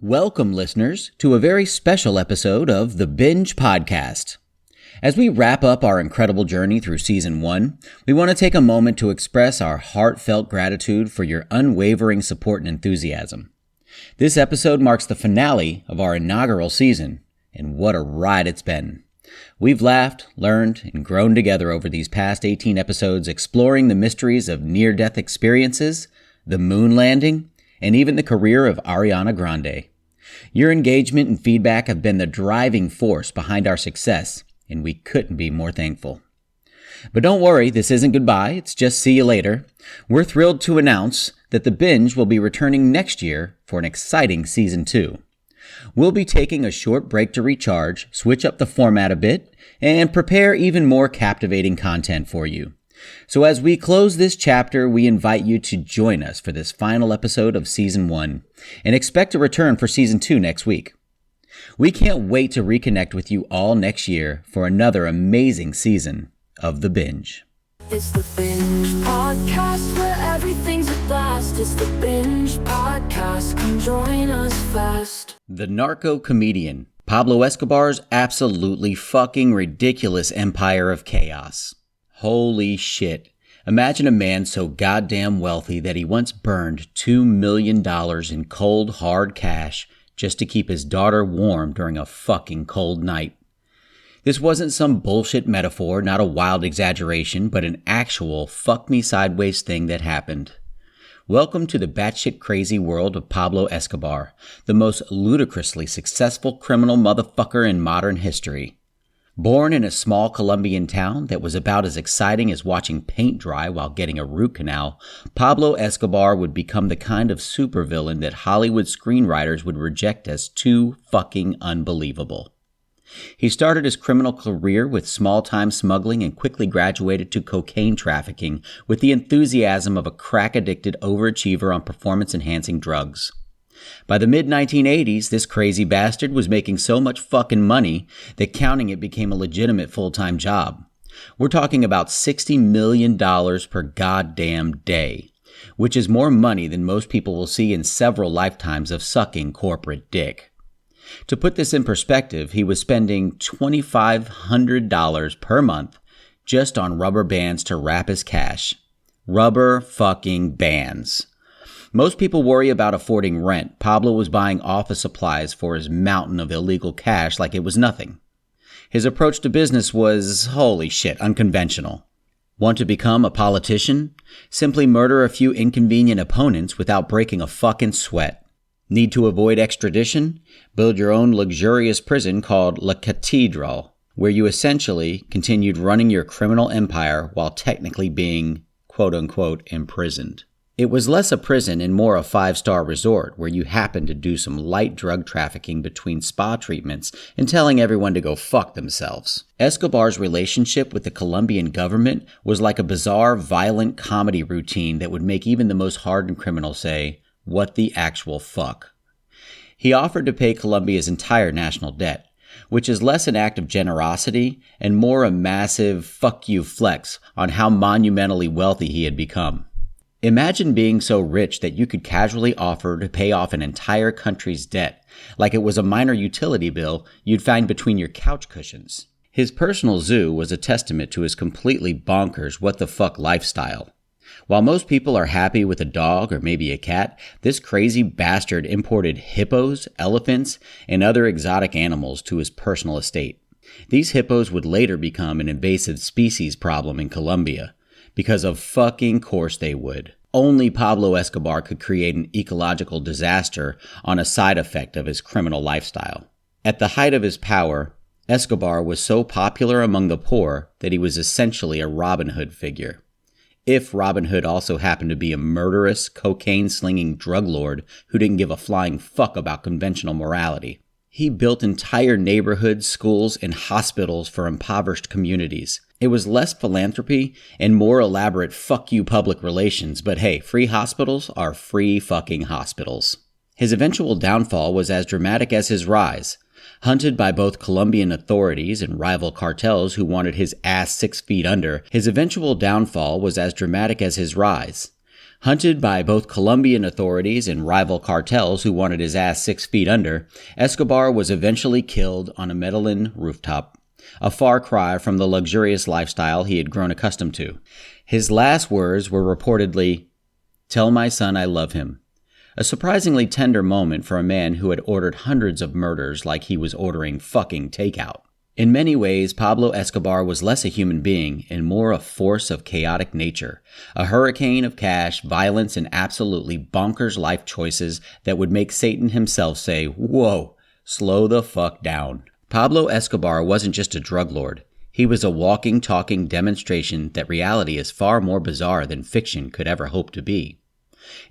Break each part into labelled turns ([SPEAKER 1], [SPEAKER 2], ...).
[SPEAKER 1] Welcome, listeners, to a very special episode of the Binge podcast. As we wrap up our incredible journey through Season 1, we want to take a moment to express our heartfelt gratitude for your unwavering support and enthusiasm. This episode marks the finale of our inaugural season, and what a ride it's been. We've laughed, learned, and grown together over these past 18 episodes, exploring the mysteries of near-death experiences, the moon landing, and even the career of Ariana Grande. Your engagement and feedback have been the driving force behind our success, and we couldn't be more thankful. But don't worry, this isn't goodbye, it's just see you later. We're thrilled to announce that The Binge will be returning next year for an exciting Season 2. We'll be taking a short break to recharge, switch up the format a bit, and prepare even more captivating content for you. So as we close this chapter, we invite you to join us for this final episode of Season 1 and expect a return for Season 2 next week. We can't wait to reconnect with you all next year for another amazing season of The Binge.
[SPEAKER 2] It's the Binge Podcast where everything's a blast. It's the Binge Podcast, come join us fast.
[SPEAKER 1] The narco-comedian Pablo Escobar's absolutely fucking ridiculous empire of chaos. Holy shit. Imagine a man so goddamn wealthy that he once burned $2 million in cold, hard cash just to keep his daughter warm during a fucking cold night. This wasn't some bullshit metaphor, not a wild exaggeration, but an actual fuck me sideways thing that happened. Welcome to the batshit crazy world of Pablo Escobar, the most ludicrously successful criminal motherfucker in modern history. Born in a small Colombian town that was about as exciting as watching paint dry while getting a root canal, Pablo Escobar would become the kind of supervillain that Hollywood screenwriters would reject as too fucking unbelievable. He started his criminal career with small-time smuggling and quickly graduated to cocaine trafficking with the enthusiasm of a crack-addicted overachiever on performance-enhancing drugs. By the mid-1980s, this crazy bastard was making so much fucking money that counting it became a legitimate full-time job. We're talking about $60 million per goddamn day, which is more money than most people will see in several lifetimes of sucking corporate dick. To put this in perspective, he was spending $2,500 per month just on rubber bands to wrap his cash. Rubber fucking bands. Most people worry about affording rent. Pablo was buying office supplies for his mountain of illegal cash like it was nothing. His approach to business was, holy shit, unconventional. Want to become a politician? Simply murder a few inconvenient opponents without breaking a fucking sweat. Need to avoid extradition? Build your own luxurious prison called La Catedral, where you essentially continued running your criminal empire while technically being, quote-unquote, imprisoned. It was less a prison and more a 5-star resort where you happened to do some light drug trafficking between spa treatments and telling everyone to go fuck themselves. Escobar's relationship with the Colombian government was like a bizarre, violent comedy routine that would make even the most hardened criminal say, "What the actual fuck?" He offered to pay Colombia's entire national debt, which is less an act of generosity and more a massive fuck you flex on how monumentally wealthy he had become. Imagine being so rich that you could casually offer to pay off an entire country's debt, like it was a minor utility bill you'd find between your couch cushions. His personal zoo was a testament to his completely bonkers what-the-fuck lifestyle. While most people are happy with a dog or maybe a cat, this crazy bastard imported hippos, elephants, and other exotic animals to his personal estate. These hippos would later become an invasive species problem in Colombia. Because of fucking course they would. Only Pablo Escobar could create an ecological disaster on a side effect of his criminal lifestyle. At the height of his power, Escobar was so popular among the poor that he was essentially a Robin Hood figure. If Robin Hood also happened to be a murderous, cocaine-slinging drug lord who didn't give a flying fuck about conventional morality. He built entire neighborhoods, schools, and hospitals for impoverished communities. It was less philanthropy and more elaborate fuck you public relations, but hey, free hospitals are free fucking hospitals. His eventual downfall was as dramatic as his rise. Hunted by both Colombian authorities and rival cartels who wanted his ass 6 feet under, his eventual downfall was as dramatic as his rise. Hunted by both Colombian authorities and rival cartels who wanted his ass 6 feet under, Escobar was eventually killed on a Medellin rooftop, a far cry from the luxurious lifestyle he had grown accustomed to. His last words were reportedly, "Tell my son I love him," a surprisingly tender moment for a man who had ordered hundreds of murders like he was ordering fucking takeout. In many ways, Pablo Escobar was less a human being and more a force of chaotic nature, a hurricane of cash, violence, and absolutely bonkers life choices that would make Satan himself say, "Whoa, slow the fuck down." Pablo Escobar wasn't just a drug lord. He was a walking, talking demonstration that reality is far more bizarre than fiction could ever hope to be.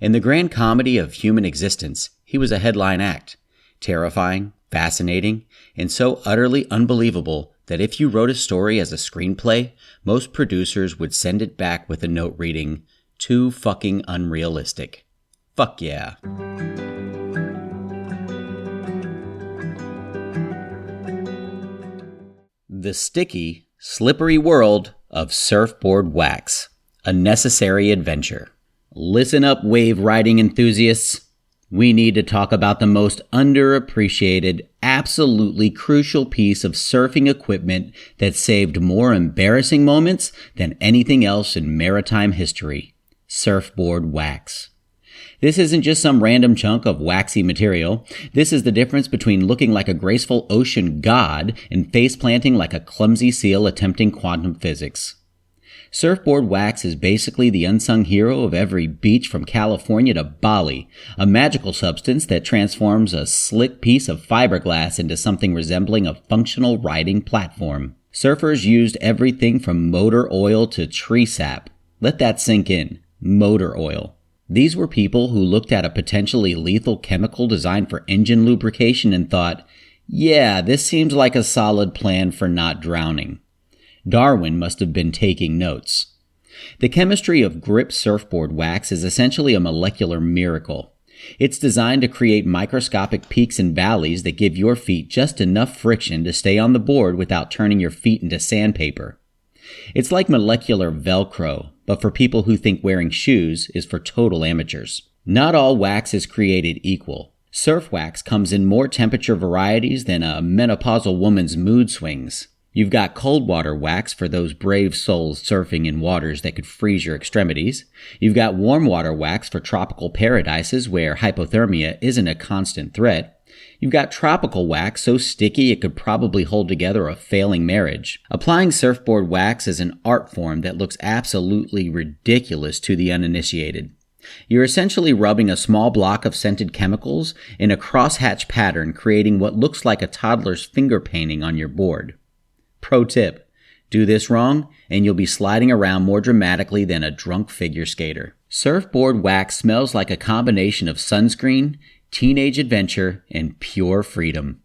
[SPEAKER 1] In the grand comedy of human existence, he was a headline act, terrifying, fascinating, and so utterly unbelievable that if you wrote a story as a screenplay, most producers would send it back with a note reading, "Too fucking unrealistic." Fuck yeah. The sticky, slippery world of surfboard wax. A necessary adventure. Listen up, wave riding enthusiasts. We need to talk about the most underappreciated, absolutely crucial piece of surfing equipment that saved more embarrassing moments than anything else in maritime history. Surfboard wax. This isn't just some random chunk of waxy material. This is the difference between looking like a graceful ocean god and face planting like a clumsy seal attempting quantum physics. Surfboard wax is basically the unsung hero of every beach from California to Bali, a magical substance that transforms a slick piece of fiberglass into something resembling a functional riding platform. Surfers used everything from motor oil to tree sap. Let that sink in. Motor oil. These were people who looked at a potentially lethal chemical designed for engine lubrication and thought, yeah, this seems like a solid plan for not drowning. Darwin must have been taking notes. The chemistry of grip surfboard wax is essentially a molecular miracle. It's designed to create microscopic peaks and valleys that give your feet just enough friction to stay on the board without turning your feet into sandpaper. It's like molecular Velcro, but for people who think wearing shoes is for total amateurs. Not all wax is created equal. Surf wax comes in more temperature varieties than a menopausal woman's mood swings. You've got cold water wax for those brave souls surfing in waters that could freeze your extremities. You've got warm water wax for tropical paradises where hypothermia isn't a constant threat. You've got tropical wax so sticky it could probably hold together a failing marriage. Applying surfboard wax is an art form that looks absolutely ridiculous to the uninitiated. You're essentially rubbing a small block of scented chemicals in a crosshatch pattern, creating what looks like a toddler's finger painting on your board. Pro tip, do this wrong and you'll be sliding around more dramatically than a drunk figure skater. Surfboard wax smells like a combination of sunscreen, teenage adventure, and pure freedom.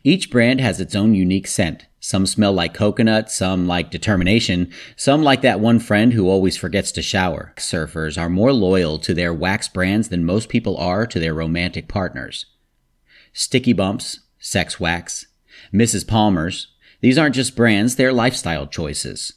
[SPEAKER 1] Each brand has its own unique scent. Some smell like coconut, some like determination, some like that one friend who always forgets to shower. Surfers are more loyal to their wax brands than most people are to their romantic partners. Sticky Bumps, Sex Wax, Mrs. Palmer's. These aren't just brands, they're lifestyle choices.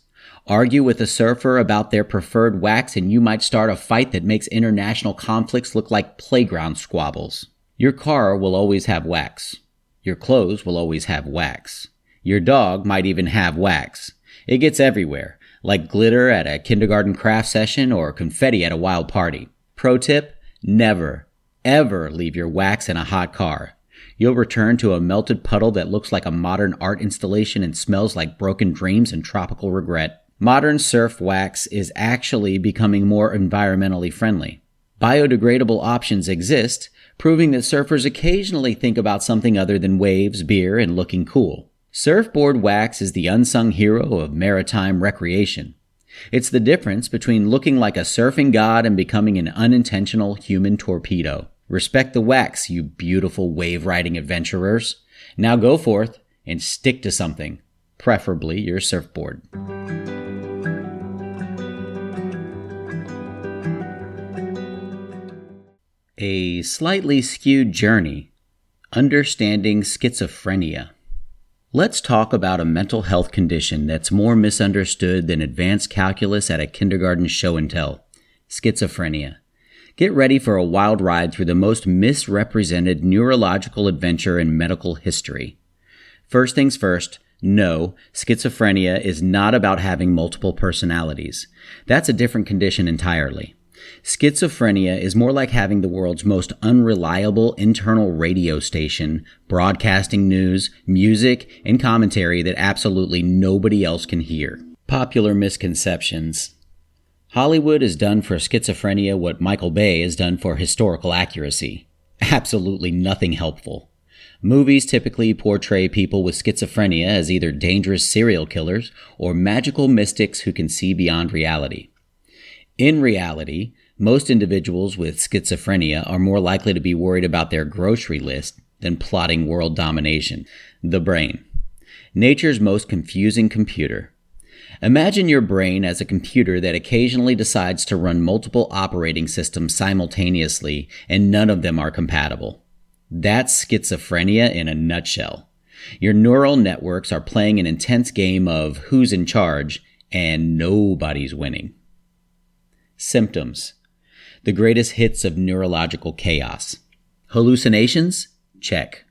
[SPEAKER 1] Argue with a surfer about their preferred wax and you might start a fight that makes international conflicts look like playground squabbles. Your car will always have wax. Your clothes will always have wax. Your dog might even have wax. It gets everywhere, like glitter at a kindergarten craft session or confetti at a wild party. Pro tip, never, ever leave your wax in a hot car. You'll return to a melted puddle that looks like a modern art installation and smells like broken dreams and tropical regret. Modern surf wax is actually becoming more environmentally friendly. Biodegradable options exist, proving that surfers occasionally think about something other than waves, beer, and looking cool. Surfboard wax is the unsung hero of maritime recreation. It's the difference between looking like a surfing god and becoming an unintentional human torpedo. Respect the wax, you beautiful wave-riding adventurers. Now go forth and stick to something, preferably your surfboard. A slightly skewed journey, understanding schizophrenia. Let's talk about a mental health condition that's more misunderstood than advanced calculus at a kindergarten show and tell. Schizophrenia. Get ready for a wild ride through the most misrepresented neurological adventure in medical history. First things first, no, schizophrenia is not about having multiple personalities. That's a different condition entirely. Schizophrenia is more like having the world's most unreliable internal radio station, broadcasting news, music, and commentary that absolutely nobody else can hear. Popular misconceptions. Hollywood has done for schizophrenia what Michael Bay has done for historical accuracy. Absolutely nothing helpful. Movies typically portray people with schizophrenia as either dangerous serial killers or magical mystics who can see beyond reality. In reality, most individuals with schizophrenia are more likely to be worried about their grocery list than plotting world domination. The brain. Nature's most confusing computer. Imagine your brain as a computer that occasionally decides to run multiple operating systems simultaneously and none of them are compatible. That's schizophrenia in a nutshell. Your neural networks are playing an intense game of who's in charge, and nobody's winning. Symptoms. The greatest hits of neurological chaos. Hallucinations? Check.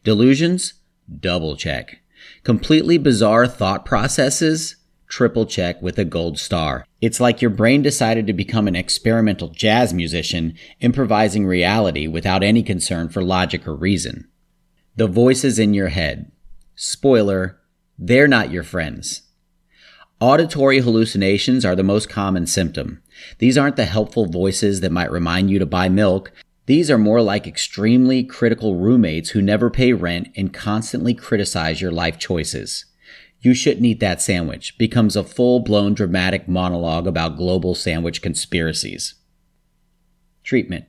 [SPEAKER 1] Delusions? Double check. Completely bizarre thought processes? Triple check with a gold star. It's like your brain decided to become an experimental jazz musician, improvising reality without any concern for logic or reason. The voices in your head. Spoiler, they're not your friends. Auditory hallucinations are the most common symptom. These aren't the helpful voices that might remind you to buy milk. These are more like extremely critical roommates who never pay rent and constantly criticize your life choices. "You shouldn't eat that sandwich" becomes a full-blown dramatic monologue about global sandwich conspiracies. Treatment.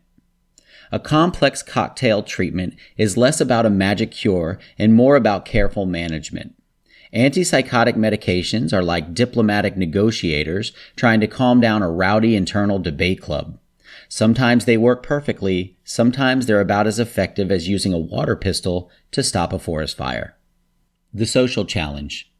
[SPEAKER 1] A complex cocktail treatment is less about a magic cure and more about careful management. Antipsychotic medications are like diplomatic negotiators trying to calm down a rowdy internal debate club. Sometimes they work perfectly, sometimes they're about as effective as using a water pistol to stop a forest fire. The social challenge.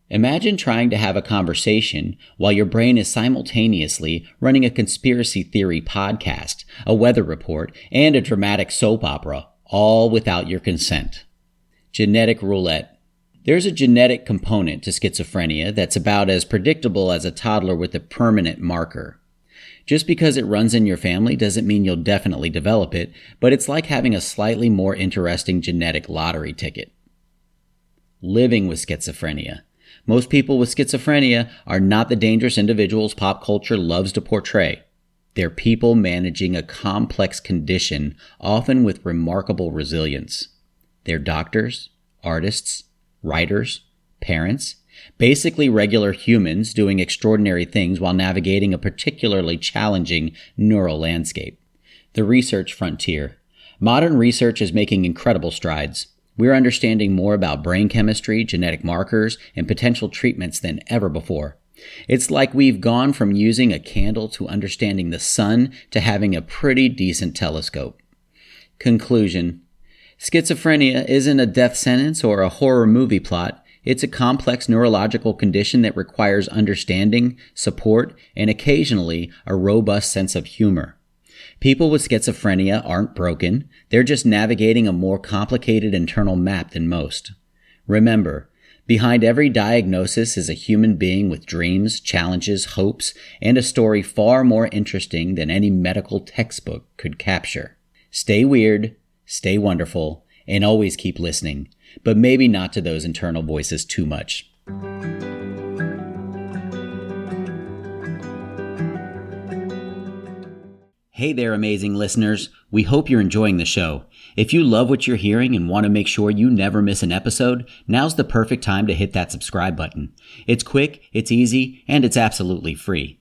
[SPEAKER 1] Imagine trying to have a conversation while your brain is simultaneously running a conspiracy theory podcast, a weather report, and a dramatic soap opera, all without your consent. Genetic roulette. There's a genetic component to schizophrenia that's about as predictable as a toddler with a permanent marker. Just because it runs in your family doesn't mean you'll definitely develop it, but it's like having a slightly more interesting genetic lottery ticket. Living with schizophrenia. Most people with schizophrenia are not the dangerous individuals pop culture loves to portray. They're people managing a complex condition, often with remarkable resilience. They're doctors, artists, writers, parents, basically regular humans doing extraordinary things while navigating a particularly challenging neural landscape. The research frontier. Modern research is making incredible strides. We're understanding more about brain chemistry, genetic markers, and potential treatments than ever before. It's like we've gone from using a candle to understanding the sun to having a pretty decent telescope. Conclusion. Schizophrenia isn't a death sentence or a horror movie plot. It's a complex neurological condition that requires understanding, support, and occasionally a robust sense of humor. People with schizophrenia aren't broken. They're just navigating a more complicated internal map than most. Remember, behind every diagnosis is a human being with dreams, challenges, hopes, and a story far more interesting than any medical textbook could capture. Stay weird, stay wonderful, and always keep listening, but maybe not to those internal voices too much. Hey there, amazing listeners. We hope you're enjoying the show. If you love what you're hearing and want to make sure you never miss an episode, now's the perfect time to hit that subscribe button. It's quick, it's easy, and it's absolutely free.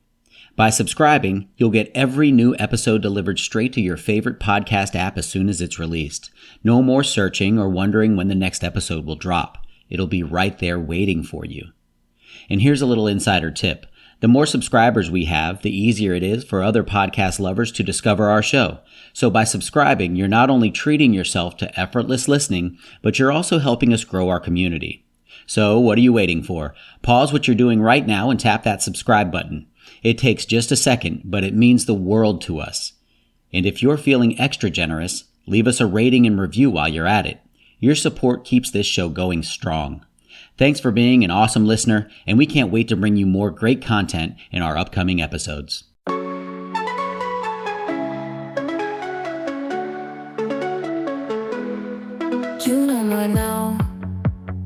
[SPEAKER 1] By subscribing, you'll get every new episode delivered straight to your favorite podcast app as soon as it's released. No more searching or wondering when the next episode will drop. It'll be right there waiting for you. And here's a little insider tip. The more subscribers we have, the easier it is for other podcast lovers to discover our show. So by subscribing, you're not only treating yourself to effortless listening, but you're also helping us grow our community. So what are you waiting for? Pause what you're doing right now and tap that subscribe button. It takes just a second, but it means the world to us. And if you're feeling extra generous, leave us a rating and review while you're at it. Your support keeps this show going strong. Thanks for being an awesome listener, and we can't wait to bring you more great content in our upcoming episodes.
[SPEAKER 2] You know by now,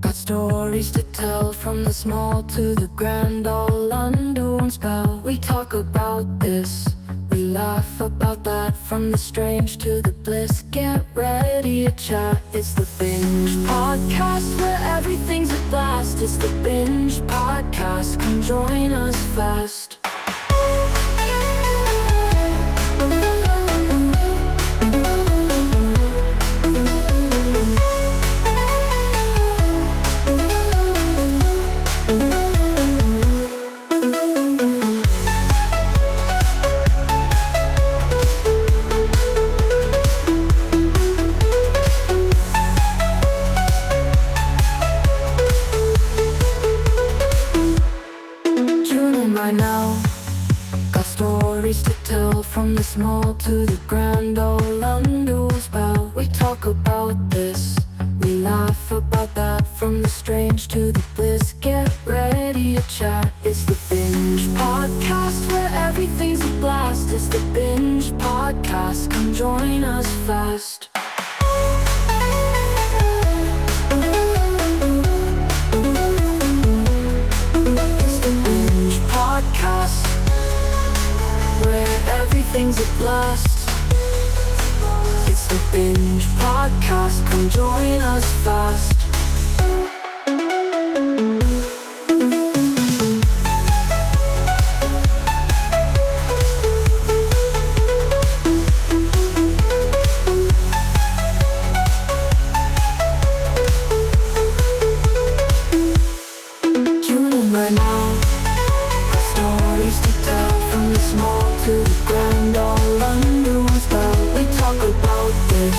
[SPEAKER 2] got stories to tell, from the small to the grand, all under one spell. We talk about this, we laugh about that, from the strange to the bliss. Get ready to chat. It's the Binge Podcast, where everything's a blast. It's the Binge Podcast, come join us fast. By now, got stories to tell, from the small to the grand, all under one spell. We talk about this, we laugh about that, from the strange to the bliss. Get ready to chat. It's the Binge Podcast, where everything's a blast. It's the Binge Podcast, come join us fast. Where everything's a blast. It's the Binge Podcast, come join us fast. Tune in right now, stories to tell, from the small to the grand, all under one spell. We talk about this,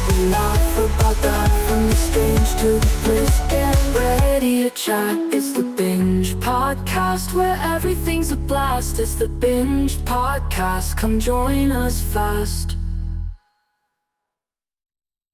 [SPEAKER 2] we laugh about that, from the strange to the bliss. Get ready to chat. It's the Binge Podcast, where everything's a blast. It's the Binge Podcast, come join us fast.